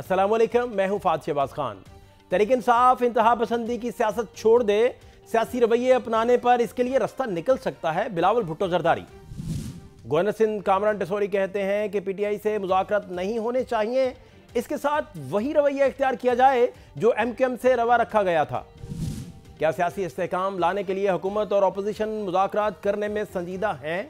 अस्सलाम वालेकुम, मैं हूं फात शहबाज खान। तहरीक इंसाफ इंतहा पसंदी की सियासत छोड़ दे, सियासी रवैये अपनाने पर इसके लिए रास्ता निकल सकता है। बिलावल भुट्टो जरदारी। गवर्नर सिंध कामरान टेसोरी कहते हैं कि पीटीआई से मुज़ाकरात नहीं होने चाहिए, इसके साथ वही रवैया इख्तियार किया जाए जो एमक्यूएम से रवा रखा गया था। क्या सियासी इस्तेहकाम लाने के लिए हुकूमत और अपोजिशन मुज़ाकरात करने में संजीदा हैं?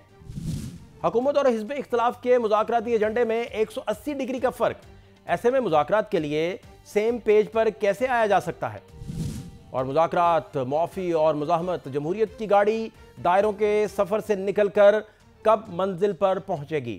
हुकूमत और हिज़्ब इख्तिलाफ के मुज़ाकराती एजेंडे में 180 डिग्री का फ़र्क। ऐसे में मुज़ाकरात के लिए सेम पेज पर कैसे आया जा सकता है? और मुज़ाकरात, मौफ़ी और मुज़ाहमत, जमहूरियत की गाड़ी दायरों के सफ़र से निकलकर कब मंजिल पर पहुंचेगी?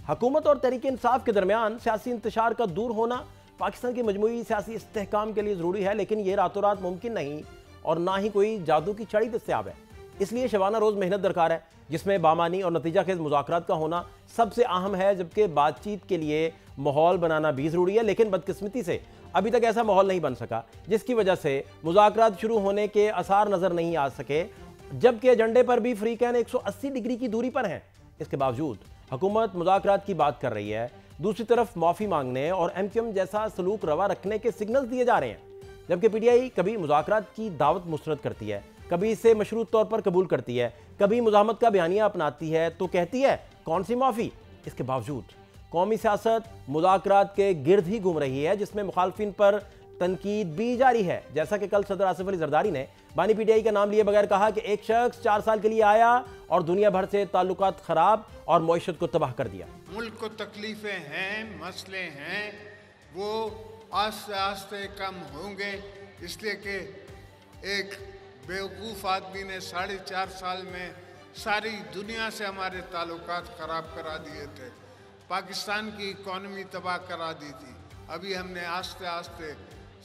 हुकूमत और तहरीक इंसाफ के दरमियान सियासी इंतशार का दूर होना पाकिस्तान की मजमूई सियासी इस्तेहकाम के लिए ज़रूरी है, लेकिन यह रातों रात मुमकिन नहीं और ना ही कोई जादू की छड़ी दस्तयाब है। इसलिए शबाना रोज़ मेहनत दरकार है, जिसमें बामानी और नतीजा खेज मुज़ाकरात का होना सबसे अहम है, जबकि बातचीत के लिए माहौल बनाना भी ज़रूरी है। लेकिन बदकिस्मती से अभी तक ऐसा माहौल नहीं बन सका, जिसकी वजह से मुज़ाकरात शुरू होने के आसार नज़र नहीं आ सके, जबकि एजेंडे पर भी फ्रीकैन 180 डिग्री की दूरी पर हैं। इसके बावजूद हुकूमत मुज़ाकरात की बात कर रही है, दूसरी तरफ माफ़ी मांगने और एमक्यूएम जैसा सलूक रवा रखने के सिग्नल्स दिए जा रहे हैं। जबकि पीटीआई कभी मुज़ाकरात की दावत मुस्तरद करती है, कभी इसे मशरूत तौर पर कबूल करती है, कभी मुज़ाहमत का बयानिया अपनाती है तो कहती है कौन सी माफ़ी। इसके बावजूद कौमी सियासत मुज़ाकरात के गिर्द ही घूम रही है, जिसमें मुखालफिन पर तनकीद भी जारी है। जैसा कि कल सदर आसिफ अली जरदारी ने बानी पीटीआई का नाम लिए बगैर कहा कि एक शख्स 4 साल के लिए आया और दुनिया भर से ताल्लुकात खराब और मईशत को तबाह कर दिया। मुल्क को तकलीफें हैं, मसले हैं, वो आस्ते आस्ते कम होंगे, इसलिए कि एक बेवकूफ़ आदमी ने 4.5 साल में सारी दुनिया से हमारे ताल्लुकात ख़राब करा दिए थे, पाकिस्तान की इकॉनमी तबाह करा दी थी। अभी हमने आस्ते आस्ते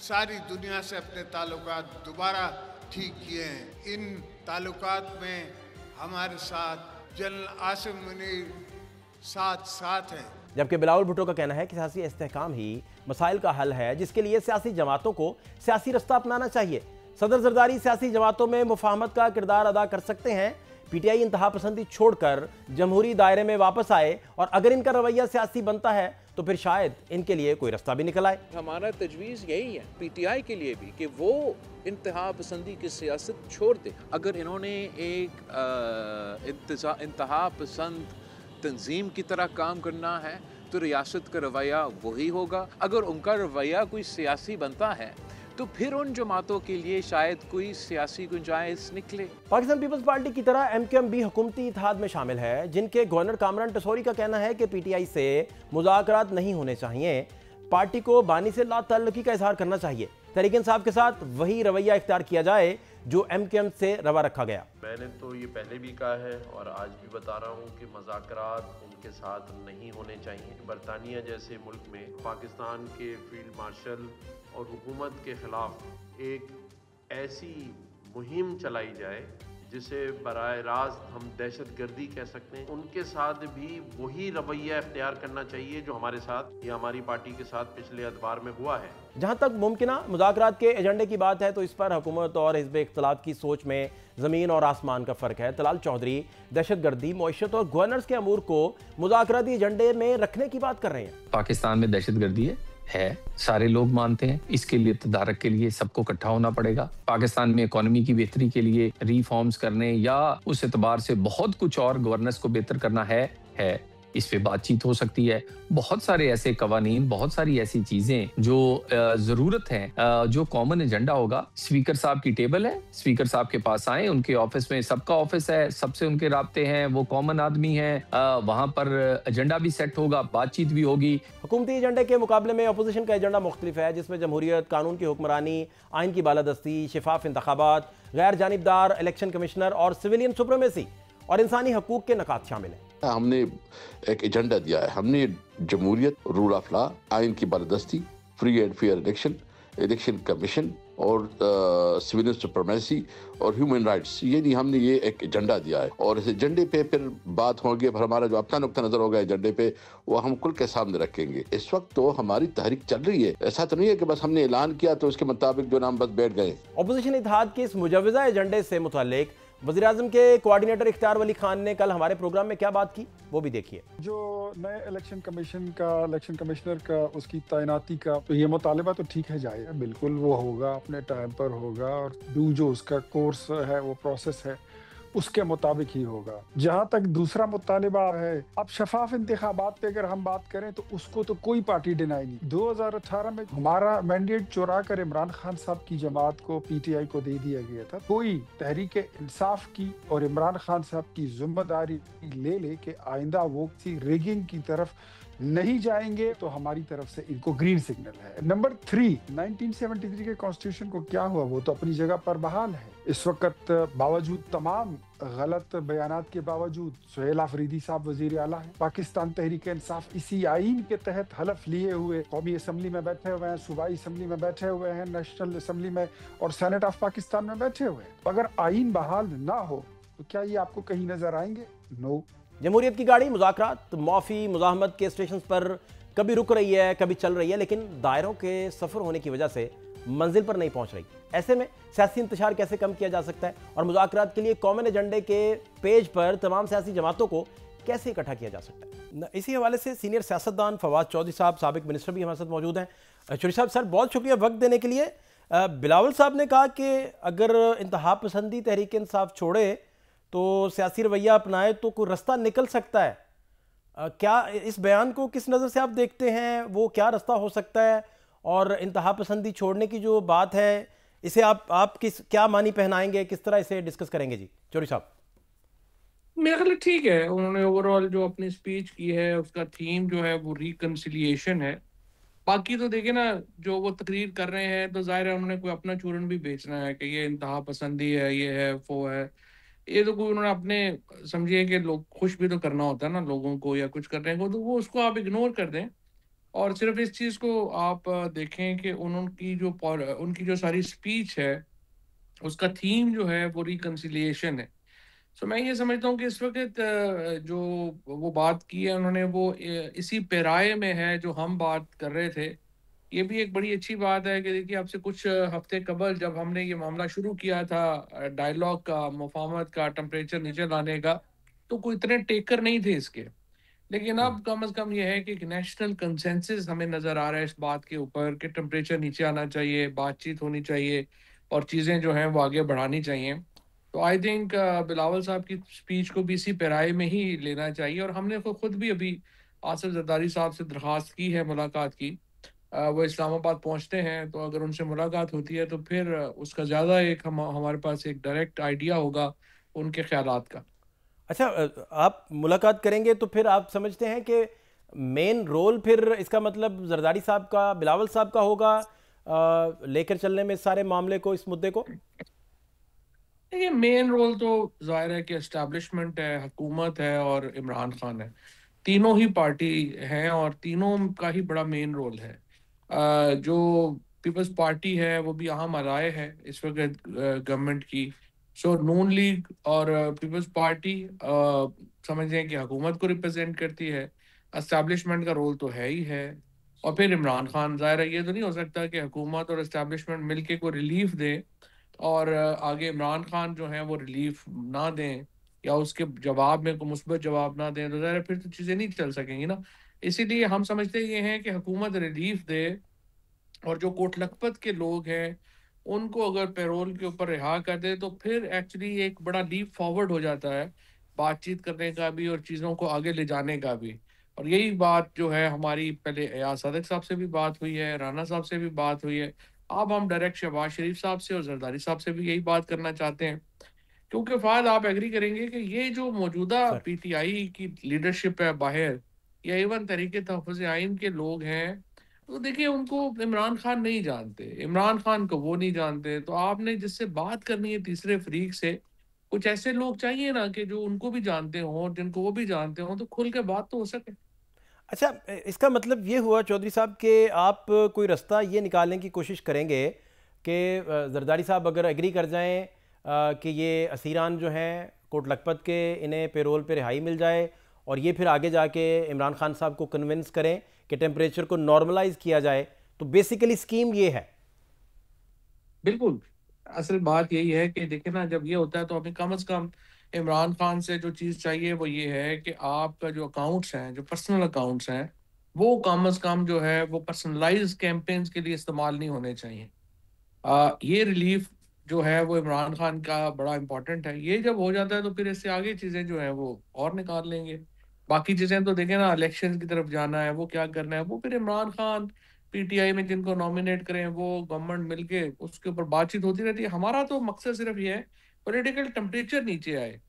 सारी दुनिया से अपने ताल्लुकात दोबारा ठीक किए हैं। इन ताल्लुकात में हमारे साथ जनरल आसिम मुनीर साथ हैं। जबकि बिलावल भुट्टो का कहना है कि सियासी इस्तेहकाम ही मसाइल का हल है, जिसके लिए सियासी जमातों को सियासी रास्ता अपनाना चाहिए। सदर जरदारी सियासी जमातों में मुफाहमत का किरदार अदा कर सकते हैं। पीटीआई इंतहा पसंदी छोड़कर जमहूरी दायरे में वापस आए और अगर इनका रवैया सियासी बनता है तो फिर शायद इनके लिए कोई रास्ता भी निकल आए। हमारा तजवीज़ यही है पीटीआई के लिए भी कि वो इंतहा पसंदी की सियासत छोड़ दे। अगर इन्होंने एक इंतहा पसंद तंजीम की तरह काम करना है तो रियासत का रवैया वही होगा। अगर उनका रवैया कोई सियासी बनता है तो फिर उन जमातों के लिए शायद कोई सियासी गुंजाइश निकले। पाकिस्तान पीपल्स पार्टी की तरह एमक्यूएम भी हुकूमती इत्तेहाद में शामिल है, जिनके गवर्नर कामरान टेसोरी का कहना है कि पीटीआई से मुज़ाकरात नहीं होने चाहिए, पार्टी को बानी से लाताल्लुकी का इजहार करना चाहिए। तहरीक इंसाफ के साथ वही रवैया इख्तियार किया जाए जो एमक्यूएम से रवा रखा गया। मैंने तो ये पहले भी कहा है और आज भी बता रहा हूँ कि मुज़ाकरात उनके साथ नहीं होने चाहिए। बरतानिया जैसे मुल्क में पाकिस्तान के फील्ड मार्शल और हुकूमत के ख़िलाफ़ एक ऐसी मुहिम चलाई जाए जिसे बराह रास्त हम दहशत गर्दी कह सकते हैं, उनके साथ भी वही रवैया इख्तियार करना चाहिए जो हमारे साथ या हमारी पार्टी के साथ पिछले अदवार में हुआ है। जहां तक मुमकिन मुज़ाकरात के एजेंडे की बात है तो इस पर हुकूमत और हिज़्ब इख्तिलाफ की सोच में ज़मीन और आसमान का फ़र्क है। तलाल चौधरी दहशत गर्दी, मईशत और गवर्नर्स के अमूर को मुज़ाकराती एजेंडे में रखने की बात कर रहे हैं। पाकिस्तान में दहशत गर्दी है, सारे लोग मानते हैं। इसके लिए तदारक के लिए सबको इकट्ठा होना पड़ेगा। पाकिस्तान में इकोनॉमी की बेहतरी के लिए रिफॉर्म्स करने या उस एतबार से बहुत कुछ और गवर्नेंस को बेहतर करना है। इस पे बातचीत हो सकती है। बहुत सारे ऐसे कवानीन, बहुत सारी ऐसी चीजें जो जरूरत है, जो कॉमन एजेंडा होगा। स्पीकर साहब की टेबल है, स्पीकर साहब के पास आए, उनके ऑफिस में सबका ऑफिस है, सबसे उनके राब्ते हैं, वो कॉमन आदमी है, वहां पर एजेंडा भी सेट होगा, बातचीत भी होगी। हुकूमती एजेंडे के मुकाबले में अपोजिशन का एजेंडा मुख्तलिफ है, जिसमें जमहूरियत, कानून की हुक्मरानी, आइन की बालादस्ती, शिफाफ इंतखाबात, गैर जानिबदार इलेक्शन कमिश्नर और सिविलियन सुप्रीमेसी और इंसानी हकूक के नकात शामिल हैं। हमने एक एजेंडा दिया है। हमने जमहूरियत, रूल ऑफ लॉ, आइन की बालादस्ती, free and fair election commission और सिविलियन सुप्रीमेसी और ह्यूमन राइट्स, ये नहीं, हमने ये एक एजेंडा दिया है और इस एजेंडे पे फिर बात होगी। फिर हमारा जो अपना नुक्ता नजर होगा एजेंडे पे वो हम खुल के सामने रखेंगे। इस वक्त तो हमारी तहरीक चल रही है, ऐसा तो नहीं है कि बस हमने ऐलान किया तो उसके मुताबिक जो नाम बस बैठ गए। अपोजिशन इत्तेहाद के इस मुजव्वजा एजेंडे से मुतालिक वज़ीर आज़म के कोऑर्डिनेटर इख्तियार वली खान ने कल हमारे प्रोग्राम में क्या बात की, वो भी देखिए। जो नए इलेक्शन कमिश्नर का उसकी तैनाती का तो ये मुतालिबा तो ठीक है, जाएगा बिल्कुल, वो होगा, अपने टाइम पर होगा और जो उसका कोर्स है वो प्रोसेस है उसके मुताबिक ही होगा। जहां तक दूसरा मुतालिबा है, अब शफाफ इंतखाबात पे अगर हम बात करें तो उसको तो कोई पार्टी डिनाई नहीं। 2018 में हमारा मैंडेट चुरा कर इमरान खान साहब की जमात को पीटीआई को दे दिया गया था। कोई तहरीक इंसाफ की और इमरान खान साहब की जिम्मेदारी ले के आइंदा वो किसी रिगिंग की तरफ नहीं जाएंगे तो हमारी तरफ से इनको ग्रीन सिग्नल है। नंबर 3, 1973 के कॉन्स्टिट्यूशन को क्या हुआ, वो तो अपनी जगह पर बहाल है। इस वक्त बावजूद तमाम गलत बयानात के बावजूद सुहेल आफरीदी साहब वजीर आला है। पाकिस्तान तहरीक इंसाफ इसी आईन के तहत हलफ लिए हुए कौमी असम्बली में बैठे हुए हैं, सूबाई असम्बली में बैठे हुए हैं, नेशनल असम्बली में और सेनेट ऑफ पाकिस्तान में बैठे हुए हैं। अगर आईन बहाल ना हो तो क्या ये आपको कहीं नजर आएंगे? नो। जमहूरियत की गाड़ी मुज़ाकरात, माफ़ी, मुज़ाहमत के स्टेशन पर कभी रुक रही है, कभी चल रही है, लेकिन दायरों के सफ़र होने की वजह से मंजिल पर नहीं पहुंच रही। ऐसे में सियासी इंतशार कैसे कम किया जा सकता है और मुज़ाकरात के लिए कॉमन एजेंडे के पेज पर तमाम सियासी जमातों को कैसे इकट्ठा किया जा सकता है? इसी हवाले से सीनियर सियासतदान फवाद चौधरी साहब, साबिक मिनिस्टर भी हमारे साथ मौजूद हैं। चौधरी साहब, सर बहुत शुक्रिया वक्त देने के लिए। बिलावल साहब ने कहा कि अगर इंतहा पसंदी तहरीक इंसाफ छोड़े तो सियासी रवैया अपनाए तो कोई रास्ता निकल सकता है। क्या इस बयान को किस नज़र से आप देखते हैं, वो क्या रास्ता हो सकता है? और इंतहा पसंदी छोड़ने की जो बात है, इसे आप क्या मानी पहनाएंगे, किस तरह इसे डिस्कस करेंगे? जी चौधरी साहब। मेरा ख्याल ठीक है, उन्होंने ओवरऑल जो अपनी स्पीच की है उसका थीम जो है वो रिकंसिलिएशन है। बाकी तो देखिए ना, जो वो तकरीर कर रहे हैं तो जाहिर है उन्होंने कोई अपना चूरन भी बेचना है कि ये इंतहा पसंदी है, ये है, वो है। ये तो कोई उन्होंने अपने समझिए कि लोग खुश भी तो करना होता है ना लोगों को या कुछ करने को, तो वो उसको आप इग्नोर कर दें और सिर्फ इस चीज़ को आप देखें कि उनकी जो सारी स्पीच है उसका थीम जो है वो रिकंसिलिएशन है। सो मैं ये समझता हूँ कि इस वक्त जो वो बात की है उन्होंने वो इसी पैराए में है जो हम बात कर रहे थे। ये भी एक बड़ी अच्छी बात है कि देखिए आपसे कुछ हफ्ते कबल जब हमने ये मामला शुरू किया था डायलॉग का, मुफाहमत का, टेम्परेचर नीचे लाने का, तो कोई इतने टेकर नहीं थे इसके। लेकिन अब कम से कम ये है कि एक नेशनल कंसेंसस हमें नज़र आ रहा है इस बात के ऊपर कि टेम्परेचर नीचे आना चाहिए, बातचीत होनी चाहिए और चीज़ें जो हैं वो आगे बढ़ानी चाहिए। तो आई थिंक बिलावल साहब की स्पीच को भी इसी पैराए में ही लेना चाहिए और हमने खुद भी अभी आसिफ जरदारी साहब से दरख्वास्त की है मुलाकात की। वो इस्लामाबाद पहुंचते हैं तो अगर उनसे मुलाकात होती है तो फिर उसका ज़्यादा एक हमारे पास एक डायरेक्ट आइडिया होगा उनके ख्यालात का। अच्छा, आप मुलाकात करेंगे तो फिर आप समझते हैं कि मेन रोल फिर इसका मतलब जरदारी साहब का, बिलावल साहब का होगा लेकर चलने में सारे मामले को, इस मुद्दे को? ये मेन रोल तो जाहिर है कि एस्टैब्लिशमेंट है, हुकूमत है और इमरान खान है। तीनों ही पार्टी हैं और तीनों का ही बड़ा मेन रोल है। जो पीपल्स पार्टी है वो भी अहम अलाय है इस वक्त गवर्नमेंट की। सो नून लीग और पीपल्स पार्टी समझें कि हुकूमत को रिप्रेजेंट करती है। एस्टैब्लिशमेंट का रोल तो है ही है और फिर इमरान खान, जाहिर है ये तो नहीं हो सकता कि हुकूमत और एस्टैब्लिशमेंट मिलके कोई रिलीफ दे और आगे इमरान खान जो है वो रिलीफ ना दें या उसके जवाब में कोई मुस्बत जवाब ना दें, तो ज़ाहिर फिर तो चीज़ें नहीं चल सकेंगी ना। इसीलिए हम समझते ये हैं कि हुकूमत रिलीफ दे और जो कोट लखपत के लोग हैं उनको अगर पैरोल के ऊपर रिहा कर दे तो फिर एक्चुअली एक बड़ा लीप फॉरवर्ड हो जाता है बातचीत करने का भी और चीज़ों को आगे ले जाने का भी। और यही बात जो है हमारी पहले एयाज सादिक साहब से भी बात हुई है, राना साहब से भी बात हुई है, अब हम डायरेक्ट शहबाज शरीफ साहब से और जरदारी साहब से भी यही बात करना चाहते हैं। क्योंकि फायद आप एग्री करेंगे कि ये जो मौजूदा पीटीआई की लीडरशिप है बाहर या इवन तरीके तहफ़्फ़ुज़ आइन के लोग हैं, तो देखिए उनको इमरान खान नहीं जानते, इमरान खान को वो नहीं जानते। तो आपने जिससे बात करनी है तीसरे फरीक से, कुछ ऐसे लोग चाहिए ना कि जो उनको भी जानते हों, जिनको वो भी जानते हों, तो खुल के बात तो हो सके। अच्छा, इसका मतलब ये हुआ चौधरी साहब कि आप कोई रास्ता ये निकालने की कोशिश करेंगे कि जरदारी साहब अगर एग्री कर जाएं कि ये असीरान जो हैं कोट लखपत के, इन्हें पेरोल पे रिहाई मिल जाए और ये फिर आगे जाके इमरान खान साहब को कन्विंस करें कि टेम्परेचर को नॉर्मलाइज किया जाए, तो बेसिकली स्कीम ये है। बिल्कुल, असल बात यही है कि देखिए ना, जब ये होता है तो हमें कम से कम इमरान खान से जो चीज़ चाहिए वो ये है कि आपका जो अकाउंट्स हैं, जो पर्सनल अकाउंट्स हैं, वो कम से कम जो है वो पर्सनलाइज्ड कैंपेन्स के लिए इस्तेमाल नहीं होने चाहिए। ये रिलीफ जो है वो इमरान खान का बड़ा इम्पोर्टेंट है। ये जब हो जाता है तो फिर इससे आगे चीज़ें जो हैं वो और निकाल लेंगे। बाकी चीज़ें तो देखें ना, इलेक्शन की तरफ जाना है, वो क्या करना है, वो फिर इमरान खान पीटीआई में जिनको नॉमिनेट करें वो गवर्नमेंट मिलके उसके ऊपर बातचीत होती रहती है। हमारा तो मकसद सिर्फ ये है पॉलिटिकल टेम्परेचर नीचे आए।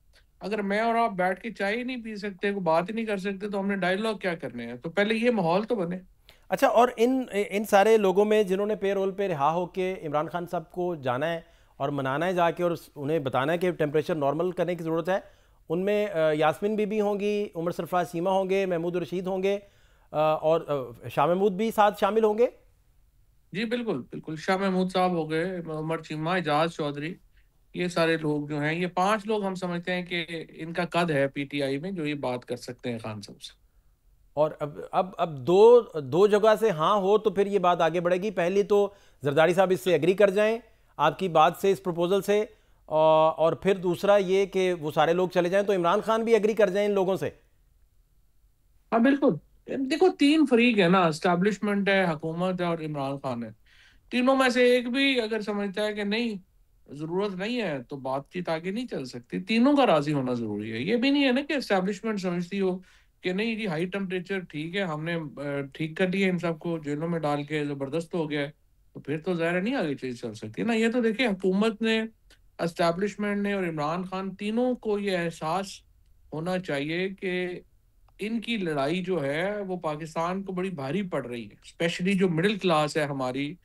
अगर मैं और आप बैठ के चाय ही नहीं पी सकते, कोई बात ही नहीं कर सकते, तो हमने डायलॉग क्या करने हैं? तो पहले ये माहौल तो बने। अच्छा, और इन इन सारे लोगों में जिन्होंने पे रोल पे रिहा होके इमरान खान साहब को जाना है और मनाना है जाके और उन्हें बताना है कि टेम्परेचर नॉर्मल करने की ज़रूरत है, उनमें यास्मीन बीबी होंगी, उमर सरफराज सीमा होंगे, महमूद रशीद होंगे, और शाह महमूद भी साथ शामिल होंगे। जी बिल्कुल, बिल्कुल। शाह महमूद साहब हो गए, उमर चीमा, एजाज चौधरी, ये सारे लोग जो हैं, ये 5 लोग हम समझते हैं कि इनका कद है पीटीआई में जो ये बात कर सकते हैं खान साहब से। और अब दो जगह से हाँ हो तो फिर ये बात आगे बढ़ेगी। पहली तो जरदारी साहब इससे एग्री कर जाएं आपकी बात से, इस प्रपोजल से, और फिर दूसरा ये कि वो सारे लोग चले जाएं तो इमरान खान भी एग्री कर जाएं इन लोगों से। हाँ बिल्कुल। देखो 3 फरीक है ना, एस्टैब्लिशमेंट है, हुकूमत है और इमरान खान है। तीनों में से एक भी अगर समझता है कि नहीं जरूरत नहीं है तो बातचीत आगे नहीं चल सकती। तीनों का राजी होना जरूरी है। ये भी नहीं है ना कि एस्टैब्लिशमेंट समझती हो कि नहीं जी हाई टेम्परेचर ठीक है, हमने ठीक कर दिया, इन सबको जेलों में डाल के जबरदस्त हो गया है, तो फिर तो ज़ाहिर है नहीं आगे चीज चल सकती ना। ये तो देखिए हुकूमत ने, एस्टैब्लिशमेंट ने और इमरान खान, तीनों को ये एहसास होना चाहिए कि इनकी लड़ाई जो है वो पाकिस्तान को बड़ी भारी पड़ रही है। स्पेशली जो मिडिल क्लास है हमारी,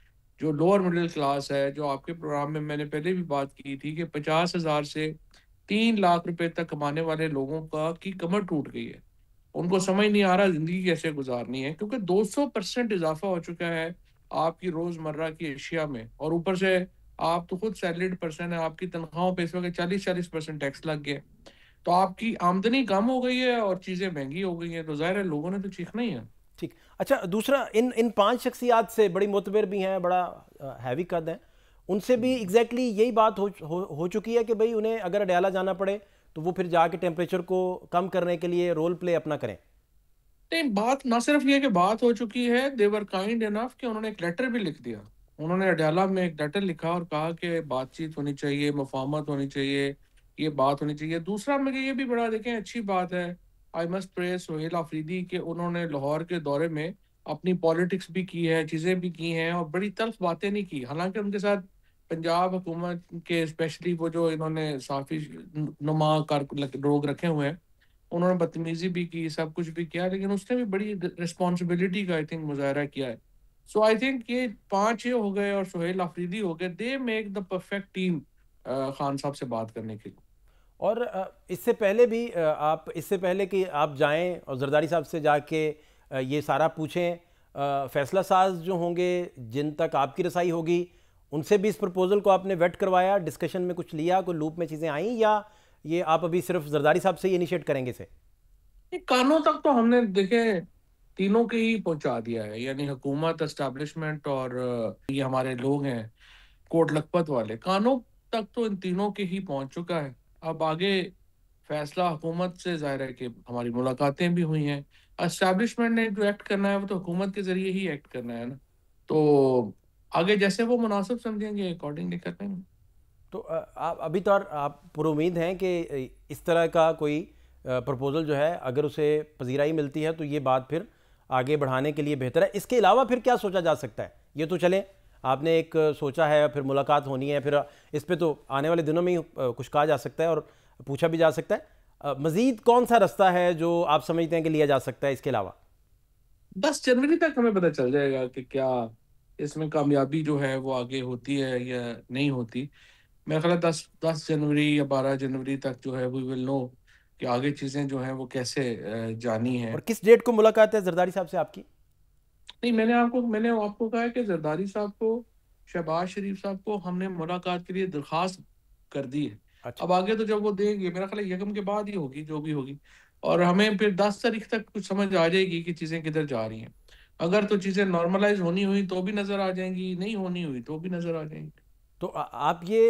जो लोअर मिडिल क्लास है, जो आपके प्रोग्राम में मैंने पहले भी बात की थी कि 50,000 से 3 लाख रुपए तक कमाने वाले लोगों का की कमर टूट गई है। उनको समझ नहीं आ रहा जिंदगी कैसे गुजारनी है, क्योंकि 200% इजाफा हो चुका है आपकी रोजमर्रा की अशिया में। और ऊपर से आप तो खुद सैलरीड पर्सन है, आपकी तनख्वाहों पे इस वक्त 40-40% टैक्स लग गया। तो आपकी आमदनी कम हो गई है और चीजें महंगी हो गई हैं, तो जाहिर है लोगों ने तो चीखना ही है। ठीक। अच्छा, दूसरा, इन इन 5 शख्सियात से बड़ी मोतबर भी हैं, बड़ा हैवी कद है, उनसे भी एग्जैक्टली यही बात हो चुकी है कि भाई उन्हें अगर अडयाला जाना पड़े तो वो फिर जाके टेम्परेचर को कम करने के लिए रोल प्ले अपना करें। नहीं, बात ना सिर्फ ये कि बात हो चुकी है, देवर काइंड इनफ कि उन्होंने एक लेटर भी लिख दिया। उन्होंने अडयाला में एक लेटर लिखा और कहा कि बातचीत होनी चाहिए, मुफाहमत होनी चाहिए, ये बात होनी चाहिए। दूसरा मुझे ये भी बड़ा देखें अच्छी बात है, I must praise Sohail Afridi के उन्होंने लाहौर के दौरे में अपनी पॉलिटिक्स भी की है, चीज़ें भी की हैं और बड़ी तल्ख बातें नहीं की। हालांकि उनके साथ पंजाब हुकूमत के स्पेशली वो जो इन्होंने साफी नुमा कार लोग रखे हुए हैं, उन्होंने बदतमीजी भी की, सब कुछ भी किया, लेकिन उसने भी बड़ी रिस्पॉन्सिबिलिटी का आई थिंक मुजाहरा किया है। सो आई थिंक ये 5 ये हो गए और सोहेल आफरीदी हो गए, they make the perfect team Khan साहब से बात करने के लिए। और इससे पहले भी आप, इससे पहले कि आप जाएं और जरदारी साहब से जाके ये सारा पूछें, फैसला साज जो होंगे जिन तक आपकी रसाई होगी उनसे भी इस प्रपोजल को आपने वेट करवाया, डिस्कशन में कुछ लिया, कोई लूप में चीज़ें आई, या ये आप अभी सिर्फ जरदारी साहब से ही इनिशिएट करेंगे इसे? ये कानों तक तो हमने देखे तीनों के ही पहुंचा दिया है, यानी हुकूमत, एस्टैब्लिशमेंट और ये हमारे लोग हैं कोट लखपत वाले, कानों तक तो इन तीनों के ही पहुंच चुका है। अब आगे फैसला हुकूमत से, जाहिर है कि हमारी मुलाकातें भी हुई हैं। एस्टैब्लिशमेंट ने जो एक्ट करना है वो तो हुकूमत के जरिए ही एक्ट करना है ना, तो आगे जैसे वो मुनासिब समझेंगे अकॉर्डिंगली कर लेंगे। तो आप अभी तो आप पुरुमीद हैं कि इस तरह का कोई प्रपोजल जो है अगर उसे पजीराई मिलती है तो ये बात फिर आगे बढ़ाने के लिए बेहतर है। इसके अलावा फिर क्या सोचा जा सकता है? ये तो चलें, आपने एक सोचा है, फिर मुलाकात होनी है, फिर इस पे तो आने वाले दिनों में ही कुछ कहा जा सकता है और पूछा भी जा सकता है। मज़ीद कौन सा रास्ता है जो आप समझते हैं कि लिया जा सकता है इसके अलावा? 10 जनवरी तक हमें पता चल जाएगा कि क्या इसमें कामयाबी जो है वो आगे होती है या नहीं होती। मेरा ख्याल है 10 जनवरी या 12 जनवरी तक जो है वी विल नो कि आगे चीज़ें जो हैं वो कैसे जानी है। और किस डेट को मुलाकात है जरदारी साहब से आपकी? नहीं, मैंने आपको कहा है कि जरदारी साहब को, शहबाज शरीफ साहब को हमने मुलाकात के लिए दरख्वास्त कर दी है। अच्छा। अब आगे तो जब वो देंगे, मेरा ख्याल है यकम के बाद ही होगी जो भी होगी, और हमें फिर 10 तारीख तक कुछ समझ आ जाएगी कि चीज़ें किधर जा रही हैं। अगर तो चीज़ें नॉर्मलाइज होनी हुई तो भी नज़र आ जाएंगी, नहीं होनी हुई तो भी नज़र आ जाएंगी। तो आप ये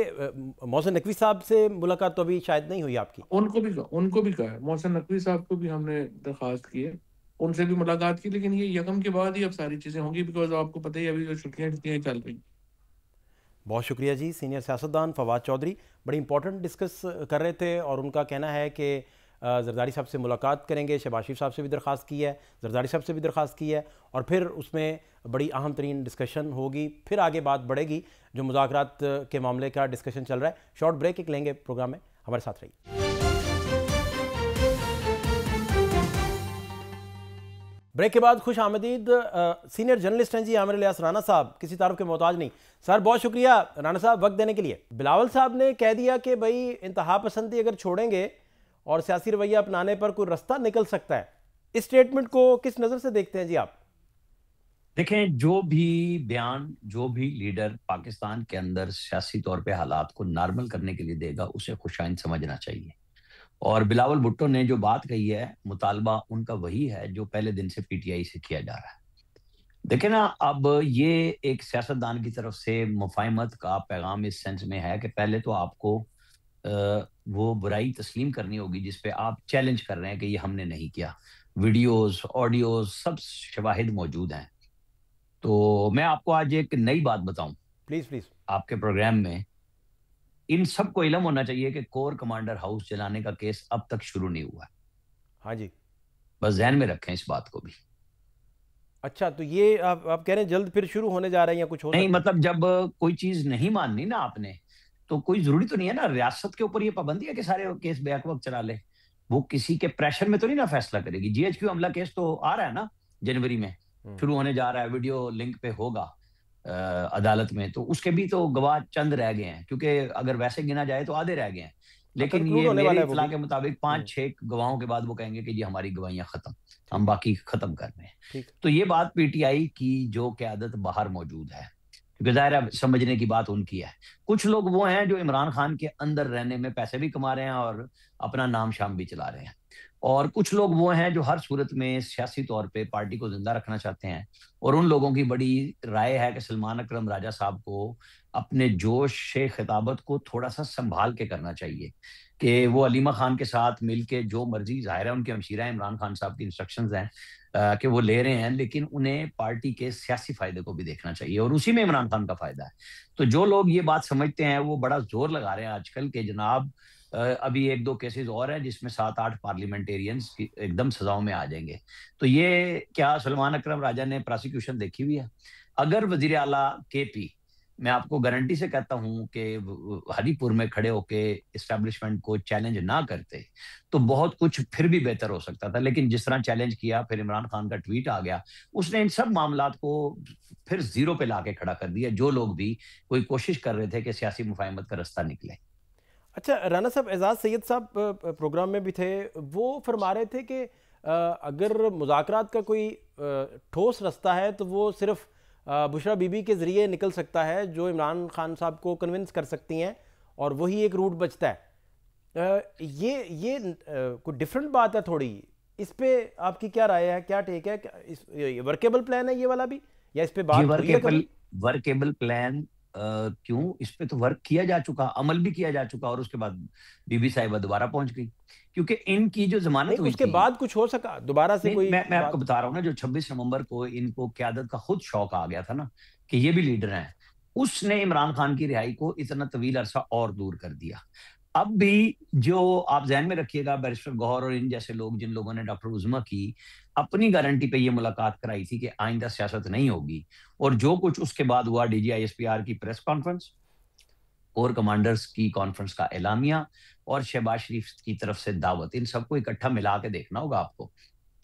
मोहसिन नकवी साहब से मुलाकात तो अभी शायद नहीं हुई आपकी? उनको भी कहा है, मोहसिन नकवी साहब को भी हमने दरखास्त की है, उनसे भी मुलाकात की, लेकिन ये यकम के बाद ही अब सारी चीज़ें होंगी, बिकॉज आपको पता ही अभी जो छुट्टियाँ चल रही। बहुत शुक्रिया जी। सीनियर सियासतदान फवाद चौधरी बड़ी इंपॉर्टेंट डिस्कस कर रहे थे और उनका कहना है कि जरदारी साहब से मुलाकात करेंगे, शहबाज शरीफ साहब से भी दरख्वास्त की है, जरदारी साहब से भी दरख्वास्त की है और फिर उसमें बड़ी अहम तरीन डिस्कशन होगी, फिर आगे बात बढ़ेगी जो मुज़ाकरात के मामले का डिस्कशन चल रहा है। शॉर्ट ब्रेक एक लेंगे प्रोग्राम में, हमारे साथ रहिए। ब्रेक के बाद खुश आमदीद सीनियर जर्नलिस्ट हैं जी आमिर इलियास राना साहब, किसी तारुफ के मोहताज नहीं। सर बहुत शुक्रिया राना साहब वक्त देने के लिए। बिलावल साहब ने कह दिया कि भाई इंतहा पसंदी अगर छोड़ेंगे और सियासी रवैया अपनाने पर कोई रास्ता निकल सकता है। इस स्टेटमेंट को किस नज़र से देखते हैं जी आप? देखें, जो भी बयान जो भी लीडर पाकिस्तान के अंदर सियासी तौर पे हालात को नॉर्मल करने के लिए देगा उसे खुशाइन समझना चाहिए। और बिलावल भुट्टो ने जो बात कही है, मुतालबा उनका वही है जो पहले दिन से पीटीआई से किया जा रहा है। देखें ना, अब ये एक सियासतदान की तरफ से मुफाहमत का पैगाम इस सेंस में है कि पहले तो आपको वो बुराई तस्लीम करनी होगी जिस पे आप चैलेंज कर रहे हैं कि ये हमने नहीं किया। वीडियोस, ऑडियोज, सब शवाहिद मौजूद हैं। तो मैं आपको आज एक नई बात बताऊं प्लीज आपके प्रोग्राम में। इन सबको इल्म होना चाहिए कि कोर कमांडर हाउस जलाने का केस अब तक शुरू नहीं हुआ है। हाँ जी, बस ध्यान में रखें इस बात को भी। अच्छा, तो ये आप कह रहे हैं जल्द फिर शुरू होने जा रहे हैं या कुछ हो नहीं, सकता मतलब जब कोई चीज नहीं माननी ना आपने, तो कोई जरूरी तो नहीं है ना रियासत के ऊपर ये पाबंदी है कि सारे केस बैक वक्त चला ले। वो किसी के प्रेशर में तो नहीं ना फैसला करेगी। जीएचक्यू हमला केस तो आ रहा है ना, जनवरी में शुरू होने जा रहा है, वीडियो लिंक पे होगा अदालत में। तो उसके भी तो गवाह चंद रह गए हैं, क्योंकि अगर वैसे गिना जाए तो आधे रह गए हैं। लेकिन conclude ये होने वाला मेरे है वो इत्तला भी। के मुताबिक 5-6 गवाहों के बाद वो कहेंगे कि जी हमारी गवाहियां खत्म, हम बाकी खत्म कर रहे हैं। ठीक। तो ये बात पीटीआई की जो क्यादत बाहर मौजूद है, क्योंकि जाहिर है समझने की बात उनकी है। कुछ लोग वो हैं जो इमरान खान के अंदर रहने में पैसे भी कमा रहे हैं और अपना नाम शाम भी चला रहे हैं, और कुछ लोग वो हैं जो हर सूरत में सियासी तौर पे पार्टी को जिंदा रखना चाहते हैं। और उन लोगों की बड़ी राय है कि सलमान अकरम राजा साहब को अपने जोश से खिताबत को थोड़ा सा संभाल के करना चाहिए कि वो अलीमा खान के साथ मिलके जो मर्जी, जाहिर है उनके हमशीरा इमरान खान साहब की इंस्ट्रक्शंस हैं कि वो ले रहे हैं, लेकिन उन्हें पार्टी के सियासी फायदे को भी देखना चाहिए और उसी में इमरान खान का फायदा है। तो जो लोग ये बात समझते हैं वो बड़ा जोर लगा रहे हैं आजकल के जनाब अभी 1-2 केसेस और हैं जिसमें 7-8 पार्लियामेंटेरियंस एकदम सजाओं में आ जाएंगे। तो ये क्या सलमान अकरम राजा ने प्रोसिक्यूशन देखी हुई है? अगर वजीर आला केपी, मैं आपको गारंटी से कहता हूं कि हरीपुर में खड़े होके एस्टेब्लिशमेंट को चैलेंज ना करते तो बहुत कुछ फिर भी बेहतर हो सकता था। लेकिन जिस तरह चैलेंज किया, फिर इमरान खान का ट्वीट आ गया, उसने इन सब मामलात को फिर जीरो पे लाके खड़ा कर दिया। जो लोग भी कोई कोशिश कर रहे थे कि सियासी मुफाहमत का रास्ता निकले। अच्छा राना साहब, एजाज सैयद साहब प्रोग्राम में भी थे, वो फरमा रहे थे कि अगर मुज़ाकरात का कोई ठोस रास्ता है तो वो सिर्फ बुशरा बीबी के ज़रिए निकल सकता है, जो इमरान खान साहब को कन्विंस कर सकती हैं और वही एक रूट बचता है। ये कोई डिफरेंट बात है थोड़ी। इस पे आपकी क्या राय है, क्या टेक है? इस वर्केबल प्लान है ये वाला भी, या इस पे बात हुई है कभी? वर्केबल प्लान क्यों, इस पे तो वर्क किया जा चुका, अमल भी किया जा चुका, और उसके बाद बीबी साहिबा दोबारा पहुंच गई, क्योंकि इनकी जो जमानत हुई उसके थी, बाद कुछ हो सका दोबारा से कोई? मैं आपको बता रहा हूँ ना, जो 26 नवंबर को इनको क्यादत का खुद शौक आ गया था ना कि ये भी लीडर हैं, उसने इमरान खान की रिहाई को इतना तवील अरसा और दूर कर दिया। अब भी जो आप ध्यान में रखिएगा, बैरिस्टर गौहर और इन जैसे लोग, जिन लोगों ने डॉक्टर उज़मा की अपनी गारंटी पे ये मुलाकात कराई थी कि आइंदा सियासत नहीं होगी, और जो कुछ उसके बाद हुआ, DGISPR की प्रेस कॉन्फ्रेंस, कोर कमांडर्स की कॉन्फ्रेंस का एलामिया और शहबाज शरीफ की तरफ से दावत, इन सबको इकट्ठा मिला के देखना होगा आपको।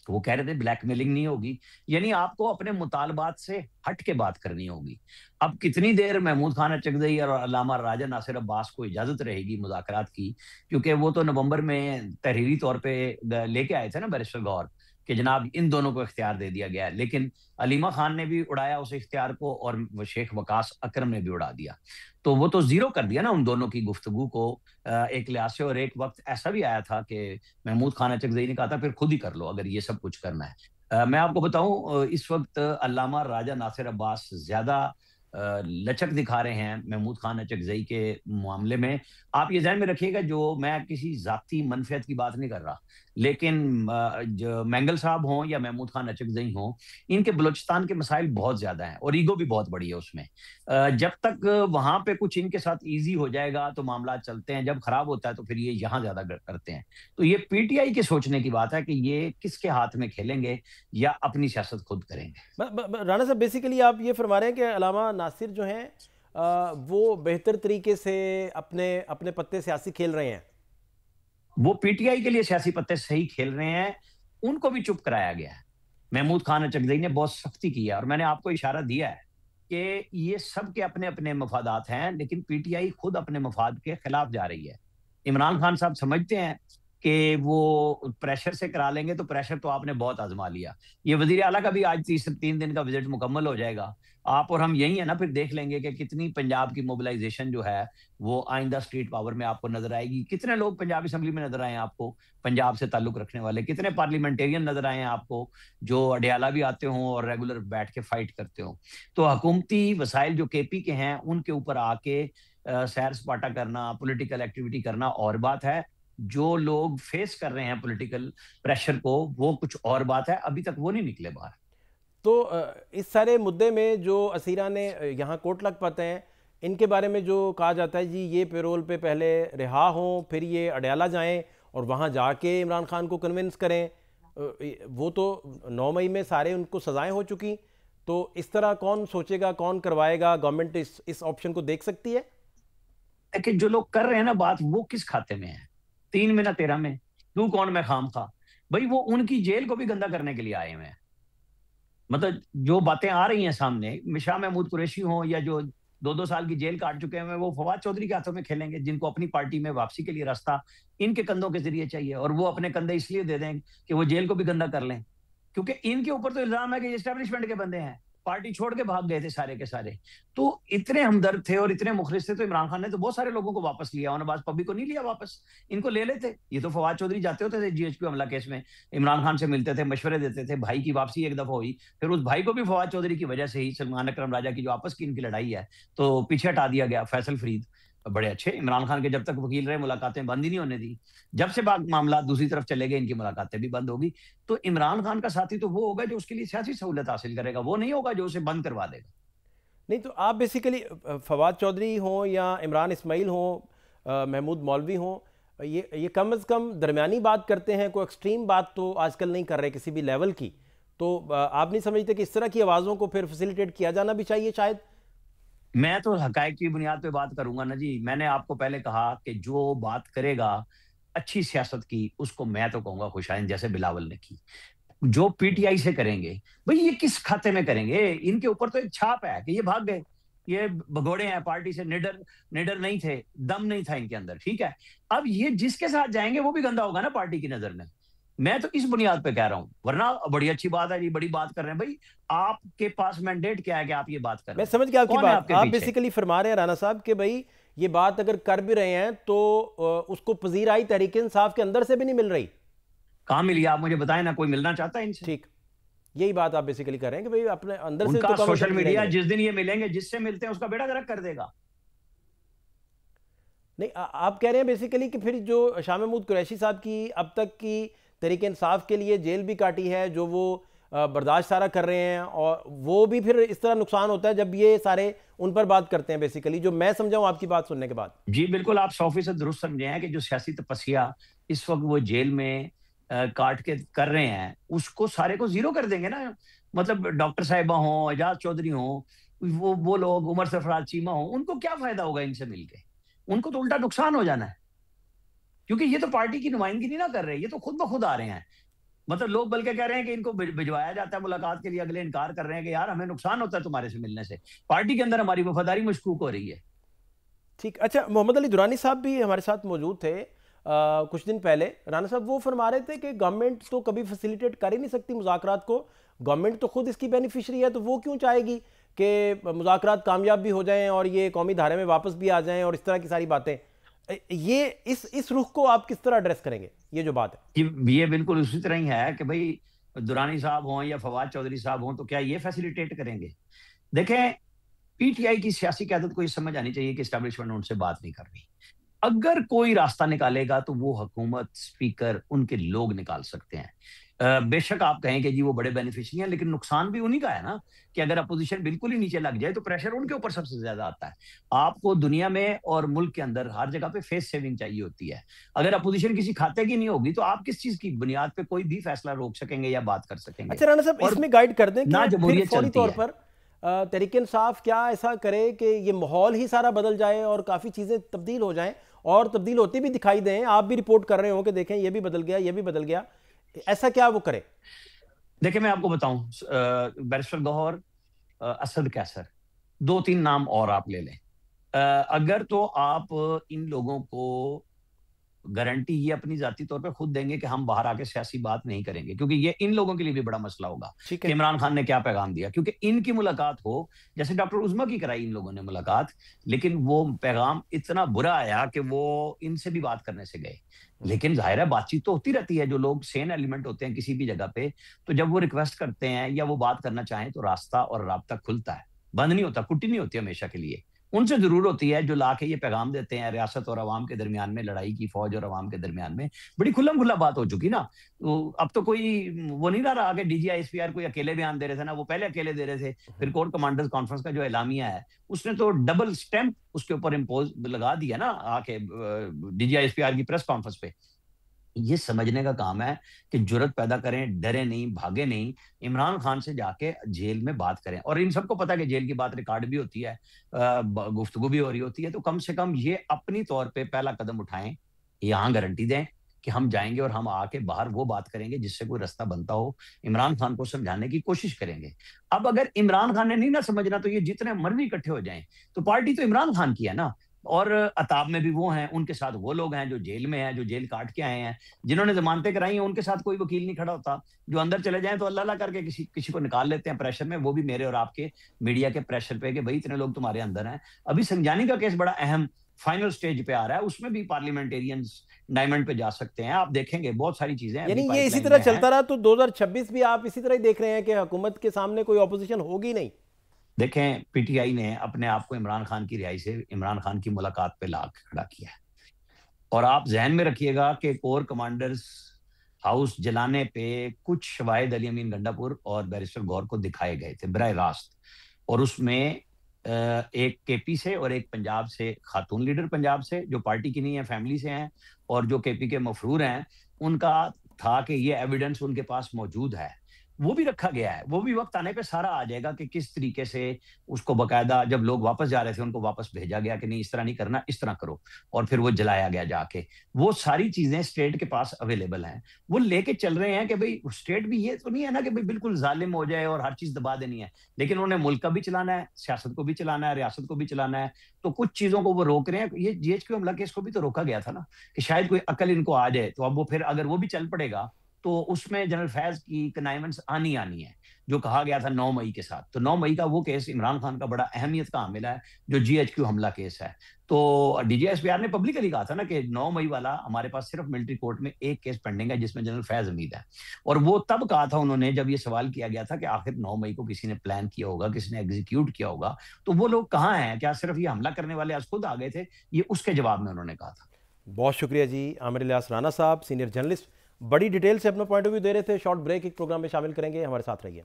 वो कह रहे थे ब्लैकमेलिंग नहीं होगी, यानी आपको अपने मुतालबात से हट के बात करनी होगी। अब कितनी देर महमूद खान अचकज़ई और अल्लामा राजा नासिर अब्बास को इजाजत रहेगी मुज़ाकरात की, क्योंकि वो तो नवंबर में तहरीरी तौर पे लेके आए थे ना बैरिस्टर गौहर कि जनाब इन दोनों को इख्तियार दे दिया गया है, लेकिन अलीमा खान ने भी उड़ाया उस इख्तियार को और शेख वकास अकरम ने भी उड़ा दिया। तो वो तो जीरो कर दिया ना उन दोनों की गुफ्तगू को एक लिहाज से। और एक वक्त ऐसा भी आया था कि महमूद खान अचकज़ई ने कहा था फिर खुद ही कर लो अगर ये सब कुछ करना है। मैं आपको बताऊं, इस वक्त अल्लामा राजा नासिर अब्बास ज्यादा लचक दिखा रहे हैं महमूद खान अचकजई के मामले में। आप ये ध्यान में रखिएगा, जो मैं किसी जाती मनफियत की बात नहीं कर रहा, लेकिन जो मैंगल साहब हों या महमूद खान अचकजई हों, इनके बलूचिस्तान के मसाइल बहुत ज्यादा हैं और ईगो भी बहुत बड़ी है उसमें। जब तक वहां पे कुछ इनके साथ ईजी हो जाएगा तो मामला चलते हैं, जब खराब होता है तो फिर ये यहाँ ज्यादा करते हैं। तो ये पीटीआई के सोचने की बात है कि ये किसके हाथ में खेलेंगे या अपनी सियासत खुद करेंगे। राणा साहब, बेसिकली आप ये फरमा रहे हैं कि अलामा नासिर जो हैं वो बेहतर तरीके से अपने अपने पत्ते सियासी खेल रहे हैं। वो पीटीआई के लिए सियासी पत्ते सही खेल रहे हैं, उनको भी चुप कराया गया है। महमूद खान अचकजई ने बहुत सख्ती की है और मैंने आपको इशारा दिया है कि ये सब के अपने अपने मफादात हैं, लेकिन पीटीआई खुद अपने मफाद के खिलाफ जा रही है। इमरान खान साहब समझते हैं कि वो प्रेशर से करा लेंगे, तो प्रेशर तो आपने बहुत आजमा लिया। ये वजीर आला का भी आज 3 दिन का विजिट मुकम्मल हो जाएगा। आप और हम यही है ना, फिर देख लेंगे कि कितनी पंजाब की मोबिलाइजेशन जो है वो आइंदा स्टेट पावर में आपको नजर आएगी। कितने लोग पंजाब असेंबली में नजर आए हैं आपको, पंजाब से ताल्लुक रखने वाले, कितने पार्लियामेंटेरियन नजर आए हैं आपको जो अडियाला भी आते हों और रेगुलर बैठ के फाइट करते हों। तो हुकूमती वसाइल जो केपी के हैं उनके ऊपर आके सैर सपाटा करना, पॉलिटिकल एक्टिविटी करना और बात है, जो लोग फेस कर रहे हैं पॉलिटिकल प्रेशर को वो कुछ और बात है। अभी तक वो नहीं निकले बाहर। तो इस सारे मुद्दे में जो असीरा ने यहाँ कोट लग पाते हैं, इनके बारे में जो कहा जाता है जी ये पेरोल पे पहले रिहा हों, फिर ये अडयाला जाएं और वहाँ जाके इमरान खान को कन्विंस करें। वो तो 9 मई में सारे उनको सजाएं हो चुकी, तो इस तरह कौन सोचेगा, कौन करवाएगा? गवर्नमेंट इस ऑप्शन को देख सकती है कि जो लोग कर रहे हैं ना बात, वो किस खाते में है? 3 में ना 13 में, तू कौन मैं खाम खा। भाई वो उनकी जेल को भी गंदा करने के लिए आए हुए हैं। मतलब जो बातें आ रही हैं सामने, शाह महमूद कुरैशी हो या जो 2-2 साल की जेल काट चुके हैं, वो फवाद चौधरी के हाथों में खेलेंगे, जिनको अपनी पार्टी में वापसी के लिए रास्ता इनके कंधों के जरिए चाहिए। और वो अपने कंधे इसलिए दे दें कि वो जेल को भी गंदा कर लें, क्योंकि इनके ऊपर तो इल्जाम है कि एस्टेब्लिशमेंट के बंदे हैं, पार्टी छोड़ के भाग गए थे सारे के सारे। तो इतने हमदर्द थे और इतने मुखलिस थे, तो इमरान खान ने तो बहुत सारे लोगों को वापस लिया, और नवाज पब्लिक को नहीं लिया वापस, इनको ले लेते। ये तो फवाद चौधरी जाते होते थे जीएचपी हमला केस में, इमरान खान से मिलते थे, मशवरे देते थे, भाई की वापसी एक दफा हुई, फिर उस भाई को भी फवाद चौधरी की वजह से ही सलमान अकरम राजा की जो आपस की इनकी लड़ाई है तो पीछे हटा दिया गया। फैसल फरीद बड़े अच्छे इमरान खान के जब तक वकील रहे, मुलाकातें बंद ही नहीं होने दी। जब से मामला दूसरी तरफ चले गए, इनकी मुलाकातें भी बंद होगी। तो इमरान खान का साथी तो वो होगा जो उसके लिए सियासी सहूलत हासिल करेगा, वो नहीं होगा जो उसे बंद करवा देगा। नहीं तो आप बेसिकली फवाद चौधरी हो या इमरान इस्माइल हो, महमूद मौलवी हो, ये कम से कम दरमियानी बात करते हैं, कोई एक्सट्रीम बात तो आजकल नहीं कर रहे किसी भी लेवल की। तो आप नहीं समझते कि इस तरह की आवाज़ों को फिर फैसिलिटेट किया जाना भी चाहिए? शायद मैं तो हकायक की बुनियाद पे बात करूंगा ना जी। मैंने आपको पहले कहा कि जो बात करेगा अच्छी सियासत की, उसको मैं तो कहूंगा खुशाइन, जैसे बिलावल ने की। जो पीटीआई से करेंगे, भाई ये किस खाते में करेंगे? इनके ऊपर तो एक छाप है कि ये भाग गए, ये भगोड़े हैं पार्टी से, निडर नहीं थे, दम नहीं था इनके अंदर, ठीक है। अब ये जिसके साथ जाएंगे वो भी गंदा होगा ना पार्टी की नजर में। मैं तो इस बुनियाद पे कह रहा हूं, वरना बड़ी अच्छी बात है जी, बड़ी बात कर रहे हैं। भाई आपके पास मैंडेट क्या है कि आप ये बात कर रहे हैं? मैं समझ गया आपकी बात। आप बेसिकली फरमा रहे हैं राणा साहब कि भाई ये बात अगर कर भी रहे हैं तो उसको पजीराई तहरीक इंसाफ के अंदर से भी नहीं मिल रही। कहां मिली? आप मुझे बताएं ना, कोई मिलना चाहता है इनसे? ठीक, यही बात आप बेसिकली कर रहे हैं कि भाई अपने अंदर से तो सोशल मीडिया जिस दिन ये मिलेंगे, जिससे मिलते हैं उसका बेड़ा गर्क कर देगा। नहीं, आप कह रहे हैं बेसिकली कि फिर जो शाह महमूद कुरैशी साहब की अब तक की तहरीक इंसाफ के लिए जेल भी काटी है, जो वो बर्दाश्त सारा कर रहे हैं, और वो भी फिर इस तरह नुकसान होता है जब ये सारे उन पर बात करते हैं बेसिकली, जो मैं समझाऊं आपकी बात सुनने के बाद। जी बिल्कुल, आप 100% दुरुस्त समझे हैं कि जो सियासी तपस्या इस वक्त वो जेल में काट के कर रहे हैं, उसको सारे को जीरो कर देंगे ना। मतलब डॉक्टर साहिबा हो, एजाज चौधरी हो, वो लोग, उमर सरफराज चीमा हो, उनको क्या फायदा होगा इनसे मिलके? उनको तो उल्टा नुकसान हो जाना है, क्योंकि ये तो पार्टी की नुमाइंदगी नहीं ना कर रहे, ये तो खुद ब खुद आ रहे हैं। मतलब लोग बल्कि कह रहे हैं कि इनको भिजवाया जाता है मुलाकात के लिए, अगले इनकार कर रहे हैं कि यार हमें नुकसान होता है तुम्हारे से मिलने से, पार्टी के अंदर हमारी वफादारी मशकूक हो रही है। ठीक, अच्छा, मोहम्मद अली दुरानी साहब भी हमारे साथ मौजूद थे कुछ दिन पहले। राणा साहब वो फरमा रहे थे कि गवर्नमेंट तो कभी फैसिलिटेट कर ही नहीं सकती मुज़ाकरात को, गवर्नमेंट तो खुद इसकी बेनिफिशरी है, तो वो क्यों चाहेगी कि मुज़ाकरात कामयाब भी हो जाएं और ये कौमी धारे में वापस भी आ जाएं और इस तरह की सारी बातें। ये इस रुख को आप किस तरह एड्रेस करेंगे, ये जो बात है? ये बिल्कुल उसी तरह ही है कि भाई दुरानी साहब हों या फवाद चौधरी साहब हों, तो क्या ये फैसिलिटेट करेंगे? देखें, पीटीआई की सियासी क़यादत को ये समझ आनी चाहिए कि एस्टैब्लिशमेंट उनसे बात नहीं कर रही। अगर कोई रास्ता निकालेगा तो वो हुकूमत, स्पीकर, उनके लोग निकाल सकते हैं। बेशक आप कहें कि जी वो बड़े बेनिफिशियरी हैं, लेकिन नुकसान भी उन्हीं का है ना, कि अगर अपोजिशन बिल्कुल ही नीचे लग जाए तो प्रेशर उनके ऊपर सबसे ज्यादा आता है। आपको दुनिया में और मुल्क के अंदर हर जगह पे फेस सेविंग चाहिए होती है। अगर अपोजिशन किसी खाते की नहीं होगी तो आप किस चीज की बुनियाद पे कोई भी फैसला रोक सकेंगे या बात कर सकेंगे? अच्छा राणा साहब, इसमें गाइड कर दें कि ना फिर जमहूरियत फौरी चलती तौर है। पर तहरीक इंसाफ क्या ऐसा करे कि ये माहौल ही सारा बदल जाए और काफ़ी चीज़ें तब्दील हो जाएं, और तब्दील होती भी दिखाई दें, आप भी रिपोर्ट कर रहे हो कि देखें ये भी बदल गया, ये भी बदल गया, ऐसा क्या वो करे? देखिए मैं आपको बताऊं, बैरिस्टर गौहर, असद कैसर, 2-3 नाम और आप ले लें। अगर तो आप इन लोगों को गारंटी ये अपनी जाती तौर पे खुद देंगे कि हम बाहर आके सियासी बात नहीं करेंगे, क्योंकि ये इन लोगों के लिए भी बड़ा मसला होगा ठीक कि है। इमरान खान ने क्या पैगाम दिया, क्योंकि इनकी मुलाकात हो, जैसे डॉक्टर उज़्मा की कराई इन लोगों ने मुलाकात, लेकिन वो पैगाम इतना बुरा आया कि वो इनसे भी बात करने से गए। लेकिन जाहिर है बातचीत तो होती रहती है, जो लोग सेन एलिमेंट होते हैं किसी भी जगह पे, तो जब वो रिक्वेस्ट करते हैं या वो बात करना चाहें तो रास्ता और राब्ता खुलता है, बंद नहीं होता, कुट्टी नहीं होती हमेशा के लिए। उनसे जरूर होती है जो लाके ये पैगाम देते हैं रियासत और अवाम के दरमियान में, लड़ाई की, फौज और अवाम के दरमियान में बड़ी खुल्लम खुल्ला बात हो चुकी ना। तो अब तो कोई वो नहीं रहा कि डीजीआई एसपीआर कोई अकेले बयान दे रहे थे ना, वो पहले अकेले दे रहे थे। फिर कोर कमांडर्स कॉन्फ्रेंस का जो एलामिया है उसने तो डबल स्टैंप उसके ऊपर इम्पोज लगा दिया ना आके डीजीआई एसपीआर की प्रेस कॉन्फ्रेंस पे। ये समझने का काम है कि जुर्रत पैदा करें, डरे नहीं, भागे नहीं, इमरान खान से जाके जेल में बात करें। और इन सबको पता है कि जेल की बात रिकॉर्ड भी होती है, गुफ्तगू भी हो रही होती है, तो कम से कम ये अपनी तौर पे पहला कदम उठाएं, यहाँ गारंटी दें कि हम जाएंगे और हम आके बाहर वो बात करेंगे जिससे कोई रास्ता बनता हो, इमरान खान को समझाने की कोशिश करेंगे। अब अगर इमरान खान ने नहीं ना समझना तो ये जितने मर्जी इकट्ठे हो जाएं, तो पार्टी तो इमरान खान की है ना। और अताब में भी वो हैं, उनके साथ वो लोग हैं जो जेल में हैं, जो जेल काट के आए हैं, जिन्होंने जमानतें कराई हैं, उनके साथ कोई वकील नहीं खड़ा होता। जो अंदर चले जाएं तो अल्लाह करके किसी को निकाल लेते हैं प्रेशर में, वो भी मेरे और आपके मीडिया के प्रेशर पे कि भाई इतने लोग तुम्हारे अंदर हैं। अभी संजानी का केस बड़ा अहम फाइनल स्टेज पे आ रहा है, उसमें भी पार्लियामेंटेरियंस डायमंड पे जा सकते हैं। आप देखेंगे बहुत सारी चीजें यानी ये इसी तरह चलता रहा तो 2026 भी आप इसी तरह ही देख रहे हैं कि हुकूमत के सामने कोई ऑपोजिशन होगी नहीं? देखें, पीटीआई ने अपने आप को इमरान खान की रिहाई से, इमरान खान की मुलाकात पे ला के खड़ा किया है। और आप जहन में रखिएगा कि कोर कमांडर्स हाउस जलाने पे कुछ शवाहिद अली अमीन गंडापुर और बैरिस्टर गौर को दिखाए गए थे बराह रास्त, और उसमें एक केपी से और एक पंजाब से खातून लीडर, पंजाब से जो पार्टी की नहीं है, फैमिली से हैं, और जो केपी के मफरूर हैं, उनका था कि ये एविडेंस उनके पास मौजूद है, वो भी रखा गया है। वो भी वक्त आने पे सारा आ जाएगा कि किस तरीके से उसको बकायदा जब लोग वापस जा रहे थे उनको वापस भेजा गया कि नहीं इस तरह नहीं करना, इस तरह करो, और फिर वो जलाया गया जाके। वो सारी चीजें स्टेट के पास अवेलेबल हैं, वो लेके चल रहे हैं कि भाई स्टेट भी ये तो नहीं है ना कि भाई बिल्कुल जालिम हो जाए और हर चीज दबा देनी है, लेकिन उन्हें मुल्क का भी चलाना है, सियासत को भी चलाना है, रियासत को भी चलाना है। तो कुछ चीजों को वो रोक रहे हैं। ये जीएचक्यू हमला केस को भी तो रोका गया था ना कि शायद कोई अकल इनको आ जाए, तो अब वो फिर अगर वो भी चल पड़ेगा तो उसमें जनरल फैज की कनाइमेंट्स आनी है, जो कहा गया था 9 मई के साथ। तो 9 मई का वो केस इमरान खान का बड़ा अहमियत का हामिल है, जो जीएचक्यू हमला केस है। तो डीजीएसपीआर ने पब्लिकली कहा था ना कि 9 मई वाला हमारे पास सिर्फ मिलिट्री कोर्ट में एक केस पेंडिंग है जिसमें जनरल फैज हमीद है। और वो तब कहा था उन्होंने जब ये सवाल किया गया था कि आखिर 9 मई को किसी ने प्लान किया होगा, किसी ने एग्जीक्यूट किया होगा, तो वो लोग कहाँ हैं, क्या सिर्फ ये हमला करने वाले आज खुद आ गए थे? ये उसके जवाब में उन्होंने कहा था। बहुत शुक्रिया जी आमिर इलियास राणा साहब, सीनियर जर्नलिस्ट, बड़ी डिटेल से अपना पॉइंट ऑफ व्यू दे रहे थे। शॉर्ट ब्रेक एक प्रोग्राम में शामिल करेंगे, हमारे साथ रहिए।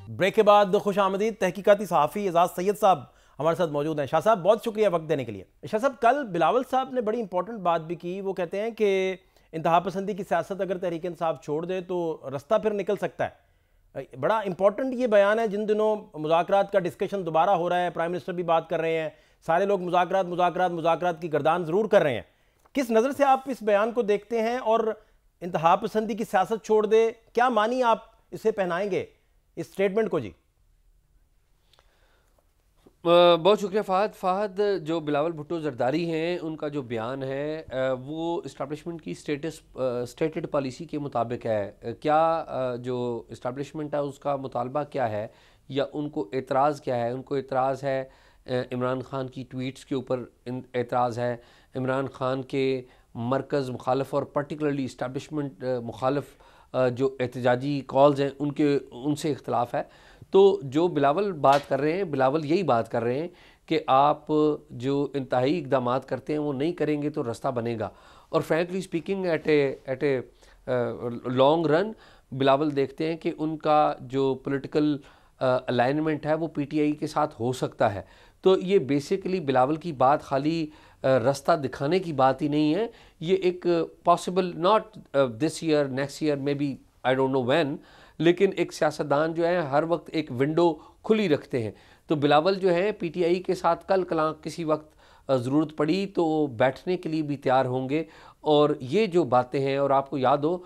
ब्रेक के बाद खुश आमदीद तहकीकाती सहाफ़ी एजाज सैयद साहब हमारे साथ मौजूद हैं। शाह साहब बहुत शुक्रिया वक्त देने के लिए। शाह साहब, कल बिलावल साहब ने बड़ी इंपॉर्टेंट बात भी की। वो कहते हैं कि इंतहा पसंदी की सियासत अगर तहरीक इंसाफ छोड़ दे तो रास्ता फिर निकल सकता है। बड़ा इंपॉर्टेंट ये बयान है। जिन दिनों मुज़ाकरात का डिस्कशन दोबारा हो रहा है, प्राइम मिनिस्टर भी बात कर रहे हैं, सारे लोग मुज़ाकरात की गर्दान ज़रूर कर रहे हैं। किस नज़र से आप इस बयान को देखते हैं? और इंतहा पसंदी की सियासत छोड़ दे, क्या मानी आप इसे पहनाएंगे इस स्टेटमेंट को? जी बहुत शुक्रिया फ़हद। जो बिलावल भुट्टो जरदारी हैं, उनका जो बयान है वो इस्टेब्लिशमेंट की स्टेटेड पॉलिसी के मुताबिक है। क्या जो इस्टेब्लिशमेंट है उसका मुतालबा क्या है या उनको एतराज़ क्या है? उनको एतराज़ है इमरान खान की ट्वीट्स के ऊपर, एतराज़ है इमरान खान के मरकज़ मुखालफ और पर्टिकुलरली इस्टेब्लिशमेंट मुखालफ जो एहतजाजी कॉल्स हैं उनसे इख्तलाफ है। तो जो बिलावल बात कर रहे हैं, बिलावल यही बात कर रहे हैं कि आप जो इंतहाई इक़दाम करते हैं वो नहीं करेंगे तो रास्ता बनेगा। और frankly speaking at a long run Bilawal देखते हैं कि उनका जो पॉलिटिकल अलाइनमेंट है वो पीटीआई के साथ हो सकता है। तो ये बेसिकली बिलावल की बात खाली रास्ता दिखाने की बात ही नहीं है, ये एक possible not this year, next year, maybe I don't know when, लेकिन एक सियासतदान जो है हर वक्त एक विंडो खुली रखते हैं। तो बिलावल जो है पीटीआई के साथ कल कलां किसी वक्त ज़रूरत पड़ी तो बैठने के लिए भी तैयार होंगे। और ये जो बातें हैं, और आपको याद हो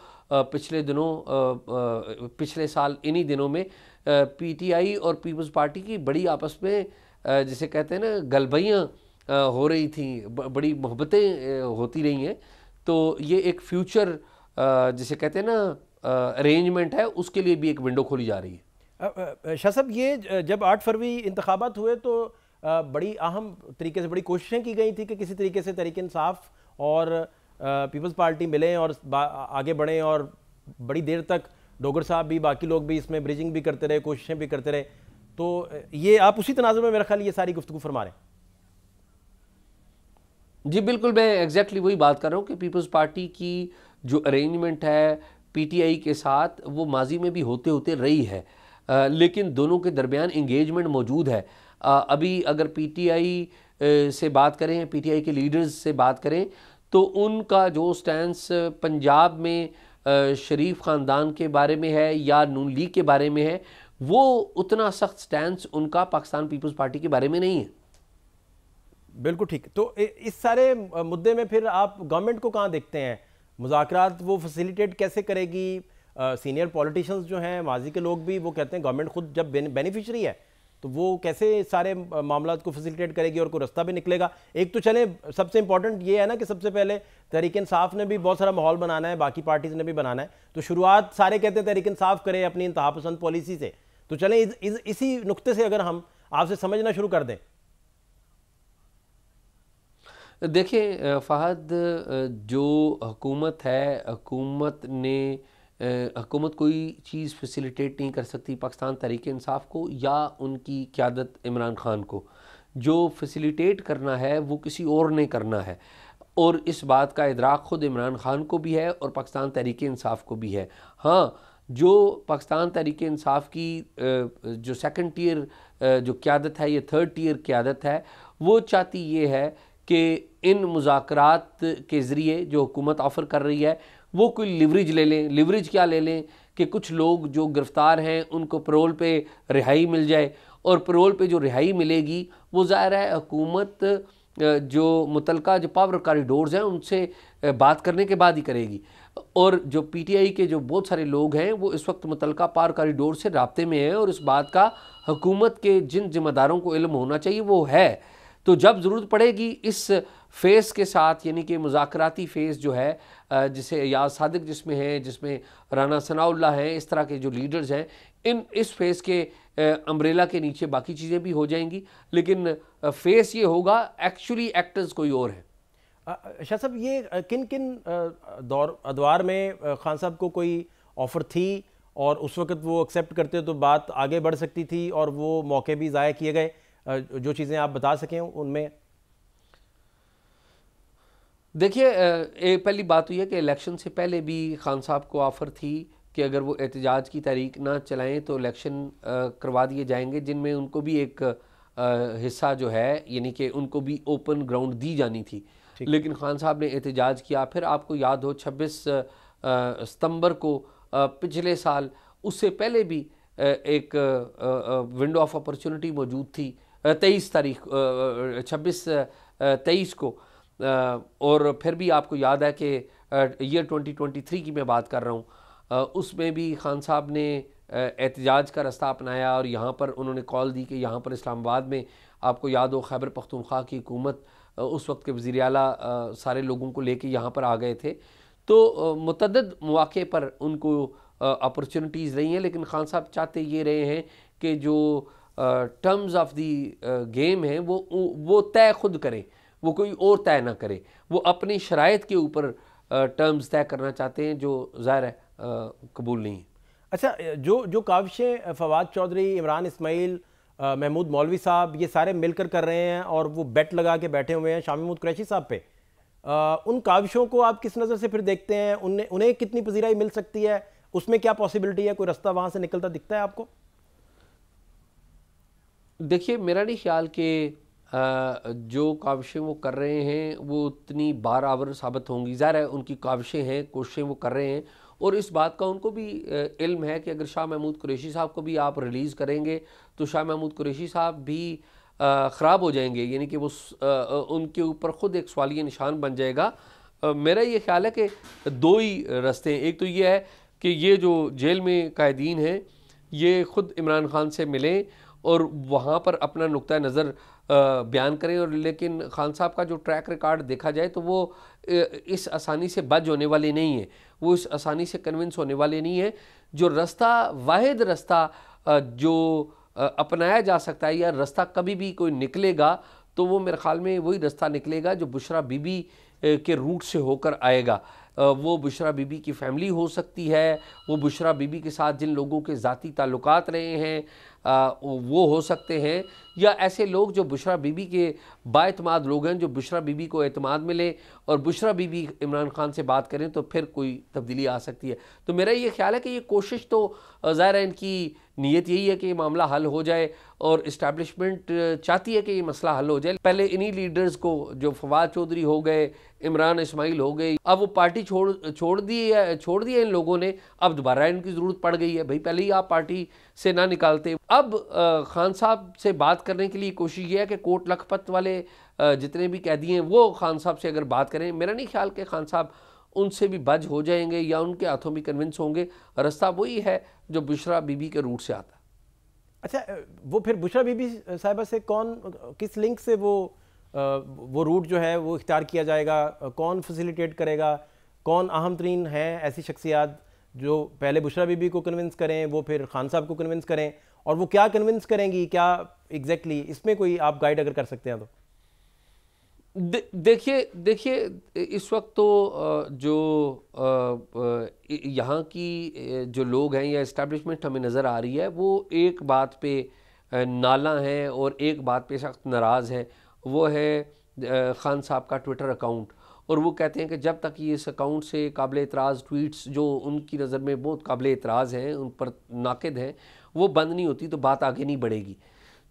पिछले साल इन्हीं दिनों में पीटीआई और पीपल्स पार्टी की बड़ी आपस में जिसे कहते हैं ना गलबैयाँ हो रही थी, बड़ी मोहब्बतें होती रही हैं। तो ये एक फ्यूचर जिसे कहते हैं ना अरेंजमेंट है, उसके लिए भी एक विंडो खोली जा रही है। शाह साहब, ये जब 8 फरवरी इंतखाबात हुए तो बड़ी अहम तरीके से बड़ी कोशिशें की गई थी कि किसी तरीके से तहरीक इंसाफ और पीपल्स पार्टी मिलें और आगे बढ़ें, और बड़ी देर तक डोगर साहब भी, बाकी लोग भी इसमें ब्रिजिंग भी करते रहे, कोशिशें भी करते रहे। तो ये आप उसी तनाज़ुर में मेरा ख्याल ये सारी गुफ्तगू फरमा रहे हैं। जी बिल्कुल, मैं एग्जैक्टली वही बात कर रहा हूँ कि पीपल्स पार्टी की जो अरेंजमेंट है पीटीआई के साथ वो माजी में भी होते होते रही है, लेकिन दोनों के दरमियान इंगेजमेंट मौजूद है। अभी अगर पीटीआई से बात करें, पीटीआई के लीडर्स से बात करें, तो उनका जो स्टैंस पंजाब में शरीफ ख़ानदान के बारे में है या नून लीग के बारे में है, वो उतना सख्त स्टैंस उनका पाकिस्तान पीपल्स पार्टी के बारे में नहीं है। बिल्कुल ठीक। तो इस सारे मुद्दे में फिर आप गवर्नमेंट को कहाँ देखते हैं? मुज़ाकरात वो फैसिलिटेट कैसे करेगी? सीनियर पॉलिटिशियंस जो हैं, माजी के लोग भी, वो कहते हैं गवर्नमेंट खुद जब बेनिफिशरी है तो वो कैसे सारे मामला को फैसिलिटेट करेगी और कोई रास्ता भी निकलेगा? एक तो चले, सबसे इंपॉर्टेंट ये है ना कि सबसे पहले तहरीक इंसाफ ने भी बहुत सारा माहौल बनाना है, बाकी पार्टीज ने भी बनाना है। तो शुरुआत सारे कहते हैं तहरीक इंसाफ करे अपनी इंतहा पसंद पॉलिसी से। तो चलें इसी नुक्ते से अगर हम आपसे समझना शुरू कर दें। देखिए फ़हद, जो हुकूमत है, हुकूमत कोई चीज़ फैसिलिटेट नहीं कर सकती पाकिस्तान तहरीक इंसाफ को या उनकी क़यादत इमरान ख़ान को। जो फैसिलिटेट करना है वो किसी और ने करना है, और इस बात का इदराक ख़ुद इमरान ख़ान को भी है और पाकिस्तान तहरीक इंसाफ को भी है। हाँ, जो पाकिस्तान तहरीक इंसाफ की जो सेकंड टियर जो क़यादत है, ये थर्ड टियर क़यादत है, वो चाहती ये है कि इन मुज़ाकरात के ज़रिए जो हुकूमत ऑफ़र कर रही है वो कोई लिवरेज ले लें। लिवरेज क्या ले लें कि कुछ लोग जो गिरफ़्तार हैं उनको पैरोल पे रिहाई मिल जाए, और पैरोल पे जो रिहाई मिलेगी वो ज़ाहिर है हुकूमत जो मुतलका जो पावर कॉरिडोर्स हैं उनसे बात करने के बाद ही करेगी। और जो पीटीआई के जो बहुत सारे लोग हैं वो इस वक्त मुतलका पावर कॉरिडोर से राब्ते में हैं, और इस बात का हुकूमत के जिन जिम्मेदारों को इल्म होना चाहिए वो है। तो जब ज़रूरत पड़ेगी इस फ़ेज़ के साथ, यानी कि मुज़ाकराती फ़ेज़ जो है जिसे याद सादिक जिसमें है, जिसमें राना सनाउल्लाह हैं, इस तरह के जो लीडर्स हैं, इस फ़ेज़ के अम्ब्रेला के नीचे बाकी चीज़ें भी हो जाएंगी, लेकिन फ़ेज़ ये होगा एक्चुअली एक्टर्स कोई और है। शाह साहब, ये किन किन अदवार में खान साहब को कोई ऑफ़र थी और उस वक़्त वो एक्सेप्ट करते तो बात आगे बढ़ सकती थी और वो मौके भी ज़ाया किए गए? जो चीज़ें आप बता सकें उनमें। देखिए, पहली बात तो यह कि इलेक्शन से पहले भी खान साहब को ऑफ़र थी कि अगर वो एहतजाज की तारीख ना चलाएं तो इलेक्शन करवा दिए जाएंगे, जिनमें उनको भी एक हिस्सा जो है, यानी कि उनको भी ओपन ग्राउंड दी जानी थी। लेकिन खान साहब ने एहतजाज किया। फिर आपको याद हो 26 सितंबर को पिछले साल, उससे पहले भी एक विंडो ऑफ अपॉर्चुनिटी मौजूद थी 26 को, और फिर भी आपको याद है कि ईयर 2023 की मैं बात कर रहा हूँ, उसमें भी खान साहब ने एहतजाज का रास्ता अपनाया और यहाँ पर उन्होंने कॉल दी कि यहाँ पर इस्लामाबाद में, आपको याद हो खैबर पख्तूनख्वा की हुकूमत, उस वक्त के वज़ीर आला सारे लोगों को लेके यहाँ पर आ गए थे। तो मुतअद्दिद मौक़े पर उनको अपॉर्चुनिटीज़ रही हैं, लेकिन खान साहब चाहते ये रहे हैं कि जो टर्म्स ऑफ दी गेम हैं वो तय खुद करें, वो कोई और तय ना करे। वो अपनी शराइत के ऊपर टर्म्स तय करना चाहते हैं, जो ज़ाहिर है कबूल नहीं है। अच्छा, जो काविशें फवाद चौधरी, इमरान इस्माइल, महमूद मौलवी साहब ये सारे मिलकर कर रहे हैं और वो बेट लगा के बैठे हुए हैं शाह महमूद कुरैशी साहब पे, उन काविशों को आप किस नज़र से फिर देखते हैं? उन्हें कितनी पजीराई मिल सकती है? उसमें क्या पॉसिबिलिटी है? कोई रास्ता वहाँ से निकलता दिखता है आपको? देखिए, मेरा नहीं ख्याल कि जो काविशें वो कर रहे हैं वो उतनी बारावर साबित होंगी। ज़ाहिर है उनकी काविशें हैं, कोशिशें वो कर रहे हैं, और इस बात का उनको भी इल्म है कि अगर शाह महमूद कुरैशी साहब को भी आप रिलीज़ करेंगे तो शाह महमूद कुरैशी साहब भी ख़राब हो जाएंगे, यानी कि वो उनके ऊपर ख़ुद एक सवालिया निशान बन जाएगा। मेरा ये ख्याल है कि दो ही रास्ते हैं। एक तो ये है कि ये जो जेल में कैदीन हैं ये ख़ुद इमरान खान से मिलें और वहाँ पर अपना नुक्ता नज़र बयान करें, और लेकिन खान साहब का जो ट्रैक रिकॉर्ड देखा जाए तो वो इस आसानी से बच होने वाले नहीं है, वो इस आसानी से कन्विंस होने वाले नहीं है। जो रास्ता, वाहिद रास्ता जो अपनाया जा सकता है या रास्ता कभी भी कोई निकलेगा तो वो मेरे ख्याल में वही रास्ता निकलेगा जो बुशरा बीबी के रूट से होकर आएगा। वो बुशरा बीबी की फैमिली हो सकती है, वो बुशरा बीबी के साथ जिन लोगों के ज़ाती ताल्लुकात रहे हैं वो हो सकते हैं, या ऐसे लोग जो बुशरा बीबी के बाएतमाद लोग हैं, जो बुशरा बीबी को एतमाद मिले और बुशरा बीबी इमरान खान से बात करें तो फिर कोई तब्दीली आ सकती है। तो मेरा ये ख्याल है कि ये कोशिश तो ज़ाहिर है इनकी नीयत यही है कि ये मामला हल हो जाए और इस्टेब्लिशमेंट चाहती है कि ये मसला हल हो जाए। पहले इन्हीं लीडर्स को, जो फवाद चौधरी हो गए, इमरान इस्माइल हो गई, अब वो पार्टी छोड़ दी है इन लोगों ने, अब दोबारा इनकी ज़रूरत पड़ गई है। भाई पहले ही आप पार्टी से ना निकालते। अब खान साहब से बात करने के लिए कोशिश ये है कि कोट लखपत वाले जितने भी कैदी हैं वो खान साहब से अगर बात करें, मेरा नहीं ख्याल कि खान साहब उनसे भी बच हो जाएंगे या उनके हाथों भी कन्विंस होंगे। रास्ता वही है जो बुशरा बीबी के रूट से आता है। अच्छा, वो फिर बुशरा बीबी साहिबा से कौन, किस लिंक से वो रूट जो है वो इख्तियार किया जाएगा? कौन फैसिलिटेट करेगा? कौन अहम तरीन है ऐसी शख्सियात जो पहले बुशरा बीबी को कन्विंस करें, वो फिर खान साहब को कन्विंस करें, और वो क्या कन्विंस करेंगी, क्या एग्जैक्टली इसमें कोई आप गाइड अगर कर सकते हैं तो? देखिए इस वक्त तो जो यहाँ की जो लोग हैं या इस्टेब्लिशमेंट हमें नज़र आ रही है वो एक बात पे नाला है और एक बात पे सख्त नाराज़ है। वो है खान साहब का ट्विटर अकाउंट, और वो कहते हैं कि जब तक ये इस अकाउंट से काबिल एतराज़ ट्वीट्स जो उनकी नज़र में बहुत काबिल एतराज़ हैं, उन पर नाकिद हैं, वो बंद नहीं होती तो बात आगे नहीं बढ़ेगी।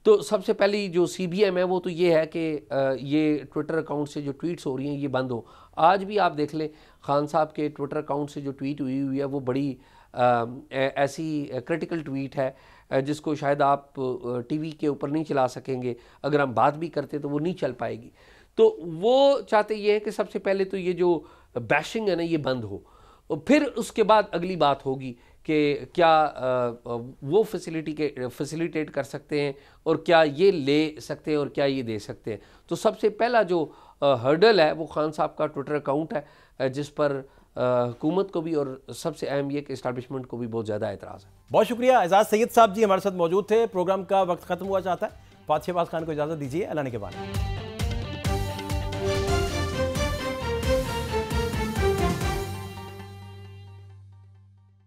तो सबसे पहली जो CBM है वो तो ये है कि ये ट्विटर अकाउंट से जो ट्वीट्स हो रही हैं ये बंद हो। आज भी आप देख लें खान साहब के ट्विटर अकाउंट से जो ट्वीट हुई है वो बड़ी ऐसी क्रिटिकल ट्वीट है जिसको शायद आप TV के ऊपर नहीं चला सकेंगे, अगर हम बात भी करते तो वो नहीं चल पाएगी। तो वो चाहते ये है कि सबसे पहले तो ये जो बैशिंग है ना ये बंद हो, और फिर उसके बाद अगली बात होगी कि क्या वो फैसिलिटेट कर सकते हैं और क्या ये ले सकते हैं और क्या ये दे सकते हैं। तो सबसे पहला जो हर्डल है वो खान साहब का ट्विटर अकाउंट है, जिस पर हुकूमत को भी और सबसे अहम ये कि इस्टेब्लिशमेंट को भी बहुत ज़्यादा एतराज़ है। बहुत शुक्रिया। एजाज सैयद साहब जी हमारे साथ मौजूद थे। प्रोग्राम का वक्त ख़त्म हुआ चाहता है। फात शहबाज खान को इजाज़त दीजिए। अल्लाह ने के बाद।